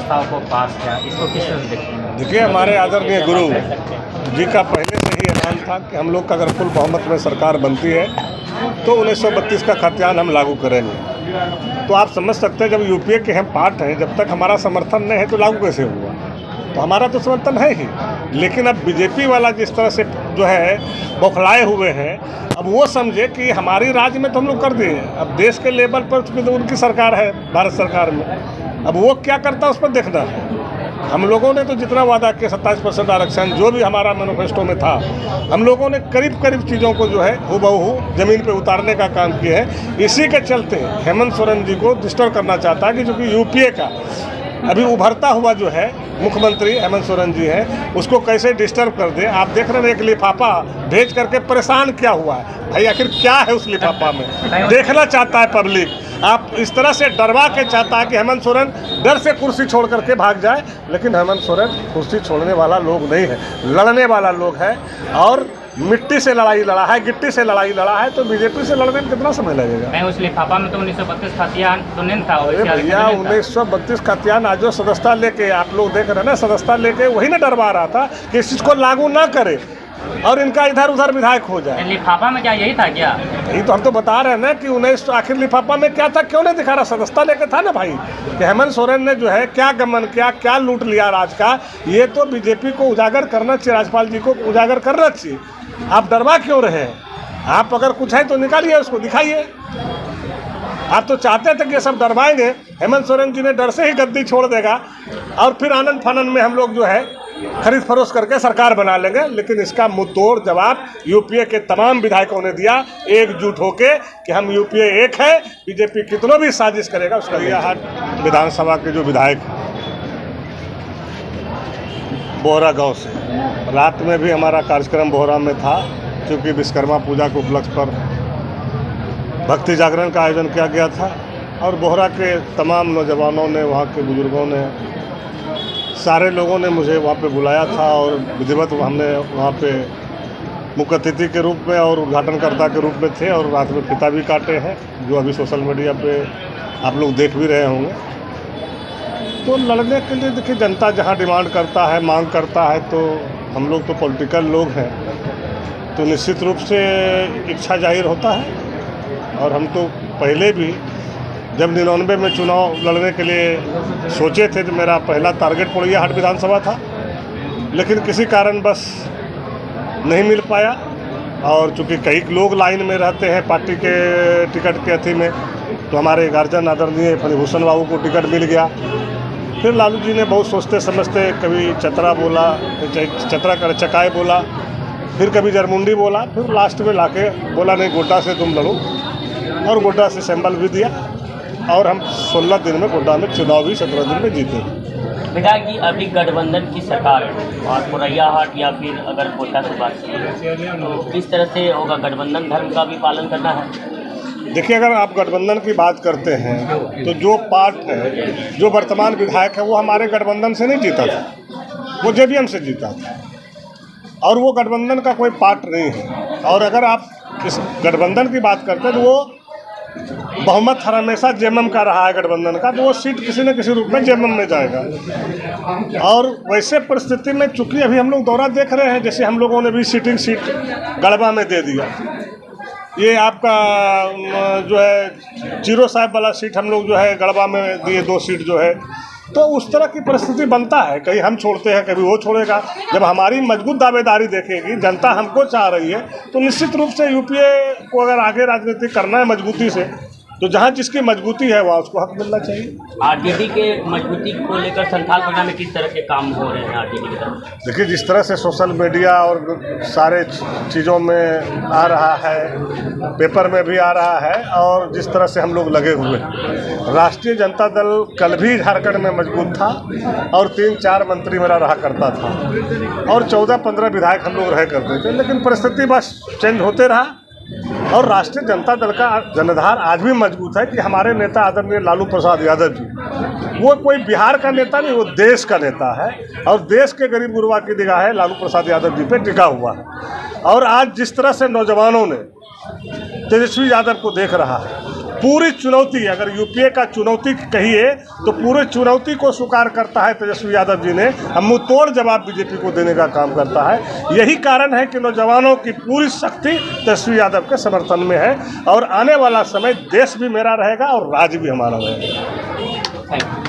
प्रस्ताव को पास किया, इसको किस तरह से देखते हैं? देखिए, हमारे आदरणीय गुरु जी का पहले से ही ऐलान था कि हम लोग का अगर फुल बहुमत में सरकार बनती है तो 1932 का खतियान हम लागू करेंगे। तो आप समझ सकते हैं, जब यूपीए के हम पार्ट हैं, जब तक हमारा समर्थन नहीं है तो लागू कैसे हुआ? तो हमारा तो समर्थन है ही, लेकिन अब बीजेपी वाला जिस तरह से जो है बौखलाए हुए हैं, अब वो समझे कि हमारी राज्य में तो हम लोग कर दिए, अब देश के लेवल पर तो उनकी सरकार है, भारत सरकार में, अब वो क्या करता है उस पर देखना है। हम लोगों ने तो जितना वादा किया 27% आरक्षण जो भी हमारा मैनिफेस्टो में था, हम लोगों ने करीब करीब चीज़ों को जो है हूबहू ज़मीन पे उतारने का काम किया है। इसी के चलते हेमंत सोरेन जी को डिस्टर्ब करना चाहता है कि जो कि यूपीए का अभी उभरता हुआ जो है मुख्यमंत्री हेमंत सोरेन जी हैं, उसको कैसे डिस्टर्ब कर दे। आप देख रहे हैं एक लिफाफा भेज करके परेशान क्या हुआ है भाई, आखिर क्या है उस लिफाफा में, देखना चाहता है पब्लिक। आप इस तरह से डरवा के चाहता है कि हेमंत सोरेन डर से कुर्सी छोड़ करके भाग जाए, लेकिन हेमंत सोरेन कुर्सी छोड़ने वाला लोग नहीं है, लड़ने वाला लोग है। और मिट्टी से लड़ाई लड़ा है, गिट्टी से लड़ाई लड़ा है, तो बीजेपी से लड़ने में कितना समय लगेगा? मैं उस लिफाफा में तो 1932 खतियान तो नहीं था। भैया 1932 खतियान आज जो सदस्यता लेके आप लोग देख रहे हैं ना, सदस्यता लेके वही ना डरवा रहा था कि इस चीज़ को लागू ना करे और इनका इधर उधर विधायक हो जाए। लिफाफा में क्या यही था क्या? यही तो हम तो बता रहे हैं ना कि 19 आखिर लिफाफा में क्या था, क्यों नहीं दिखा रहा? सदस्यता लेके था ना भाई, कि हेमंत सोरेन ने जो है क्या गमन किया, क्या लूट लिया राज का, ये तो बीजेपी को उजागर करना चाहिए, राज्यपाल जी को उजागर करना चाहिए। आप डरवा क्यों रहे हैं? आप अगर कुछ है तो निकालिए, उसको दिखाइए। आप तो चाहते थे कि ये सब डरवाएंगे, हेमंत सोरेन जी ने डर से ही गद्दी छोड़ देगा और फिर आनंद फानंद में हम लोग जो है खरीद फरोश करके सरकार बना लेंगे। लेकिन इसका मुंहतोड़ जवाब यूपीए के तमाम विधायकों ने दिया, एकजुट होके कि हम यूपीए एक है, बीजेपी कितनों भी साजिश करेगा उसका। रियाहाट विधानसभा के जो विधायक बोहरा गांव से, रात में भी हमारा कार्यक्रम बोहरा में था, क्योंकि विश्वकर्मा पूजा के उपलक्ष्य पर भक्ति जागरण का आयोजन किया गया था और बोहरा के तमाम नौजवानों ने, वहाँ के बुजुर्गों ने, सारे लोगों ने मुझे वहाँ पे बुलाया था और विधिवत हमने वहाँ पे मुख्य अतिथि के रूप में और उद्घाटनकर्ता के रूप में थे और रात में फीता भी काटे हैं, जो अभी सोशल मीडिया पे आप लोग देख भी रहे होंगे। तो लड़ने के लिए देखिए, जनता जहाँ डिमांड करता है, मांग करता है, तो हम लोग तो पॉलिटिकल लोग हैं, तो निश्चित रूप से इच्छा जाहिर होता है। और हम तो पहले भी जब 99 में चुनाव लड़ने के लिए सोचे थे तो मेरा पहला टारगेट पोड़ैयाहाट विधानसभा था, लेकिन किसी कारण बस नहीं मिल पाया। और चूँकि कई लोग लाइन में रहते हैं पार्टी के टिकट के अथी में, तो हमारे गार्जियन आदरणीय फणिभूषण बाबू को टिकट मिल गया। फिर लालू जी ने बहुत सोचते समझते कभी चतरा बोला, चतरा कर चकाए बोला, फिर कभी जरमुंडी बोला, फिर लास्ट में लाके बोला नहीं गोड्डा से तुम लड़ो, और गोड्डा से सिंबल भी दिया और हम 16 दिन में गोड्डा में चुनाव भी 17 दिन में जीते। विधायक जी, अभी गठबंधन की सरकार है और पोड़ैयाहाट या फिर अगर कोटा से बात करें तो किस तरह से होगा? गठबंधन धर्म का भी पालन करना है? देखिए, अगर आप गठबंधन की बात करते हैं तो जो पार्ट है, जो वर्तमान विधायक है, वो हमारे गठबंधन से नहीं जीता था, वो जेवीएम से जीता था और वो गठबंधन का कोई पार्ट नहीं है। और अगर आप इस गठबंधन की बात करते हैं तो वो बहुमत हमेशा जेएमएम का रहा है गठबंधन का, तो वो सीट किसी न किसी रूप में जेएमएम में जाएगा। और वैसे परिस्थिति में चूंकि अभी हम लोग दौरा देख रहे हैं, जैसे हम लोगों ने भी सिटिंग सीट गढ़वा में दे दिया, ये आपका जो है जीरो साहब वाला सीट हम लोग जो है गढ़वा में दिए, 2 सीट जो है, तो उस तरह की परिस्थिति बनता है, कहीं हम छोड़ते हैं कभी वो छोड़ेगा। जब हमारी मजबूत दावेदारी देखेगी, जनता हमको चाह रही है, तो निश्चित रूप से यूपीए को अगर आगे राजनीति करना है मजबूती से, तो जहाँ जिसकी मजबूती है वहाँ उसको हक मिलना चाहिए। आरजेडी के मजबूती को लेकर संथाल पटना में किस तरह के काम हो रहे हैं आरजेडी की तरफ? देखिए, जिस तरह से सोशल मीडिया और सारे चीज़ों में आ रहा है, पेपर में भी आ रहा है, और जिस तरह से हम लोग लगे हुए हैं, राष्ट्रीय जनता दल कल भी झारखंड में मजबूत था और 3-4 मंत्री मेरा रहा करता था और 14-15 विधायक हम लोग रह करते थे, लेकिन परिस्थिति बस चेंज होते रहा। और राष्ट्रीय जनता दल का जनाधार आज भी मजबूत है कि हमारे नेता आदरणीय लालू प्रसाद यादव जी, वो कोई बिहार का नेता नहीं, वो देश का नेता है और देश के गरीब गुरबा की निगाह लालू प्रसाद यादव जी पे टिका हुआ है। और आज जिस तरह से नौजवानों ने तेजस्वी यादव को देख रहा है पूरी चुनौती, अगर यूपीए का चुनौती कहिए तो पूरी चुनौती को स्वीकार करता है तेजस्वी यादव जी ने, मुंह तोड़ जवाब बीजेपी को देने का काम करता है। यही कारण है कि नौजवानों की पूरी शक्ति तेजस्वी यादव के समर्थन में है और आने वाला समय देश भी मेरा रहेगा और राज्य भी हमारा रहेगा। Thank you.